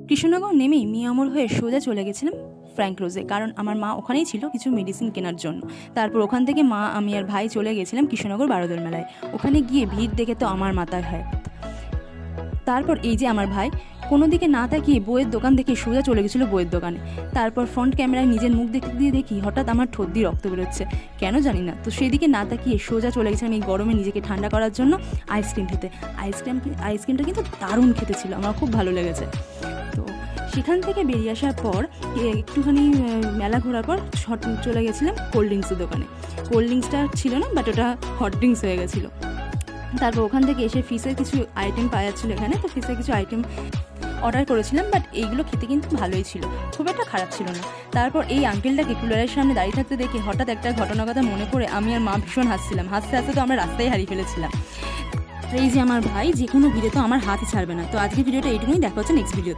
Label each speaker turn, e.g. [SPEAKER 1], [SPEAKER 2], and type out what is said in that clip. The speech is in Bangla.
[SPEAKER 1] কৃষ্ণনগর নেমেই মিয়ামর হয়ে সোজা চলে গেছিলাম ফ্র্যাঙ্ক রোজে, কারণ আমার মা ওখানেই ছিল কিছু মেডিসিন কেনার জন্য। তারপর ওখান থেকে মা, আমি আর ভাই চলে গেছিলাম কৃষ্ণনগর বারোদল মেলায়। ওখানে গিয়ে ভিড় দেখে তো আমার মাথায় হয়। তারপর এই যে আমার ভাই কোনো দিকে না তাকিয়ে বইয়ের দোকান দেখে সোজা চলে গেছিলো বইয়ের দোকানে। তারপর ফ্রন্ট ক্যামেরায় নিজের মুখ দেখতে দিয়ে দেখি হঠাৎ আমার ঠোঁট দিয়ে রক্ত বেরোচ্ছে, কেন জানি না। তো সেদিকে না তাকিয়ে সোজা চলে গেছিলাম এই গরমে নিজেকে ঠান্ডা করার জন্য আইসক্রিম খেতে। আইসক্রিমটা কিন্তু দারুণ খেতে ছিল, আমার খুব ভালো লেগেছে। তো সেখান থেকে বেরিয়ে আসার পর একটুখানি মেলা ঘোরার পর চলে গেছিলাম কোল্ড ড্রিঙ্কসের দোকানে। কোল্ড ড্রিঙ্কসটা ছিল না, বাট ওটা হট ড্রিঙ্কস হয়ে গেছিলো। তারপর ওখান থেকে এসে ফিশের কিছু আইটেম পাওয়া যাচ্ছিলো এখানে, তো ফিশের কিছু আইটেম অর্ডার করেছিলাম। বাট এইগুলো খেতে কিন্তু ভালোই ছিল, খুব একটা খারাপ ছিল না। তারপর এই আঙ্কেলটাকে কুলারের সামনে দাঁড়িয়ে থাকতে দেখে হঠাৎ একটা ঘটনার কথা মনে পড়ে আমি আর মা ভীষণ হাসছিলাম। হাসতে হাসতে তো আমরা রাস্তায় হারিয়ে ফেলেছিলাম। এই যে আমার ভাই যে কোনো ভিডিও তো আমার হাতই ছাড়বে না। তো আজকে ভিডিওটা এইটুকুই, দেখা হচ্ছে নেক্সট ভিডিওতে।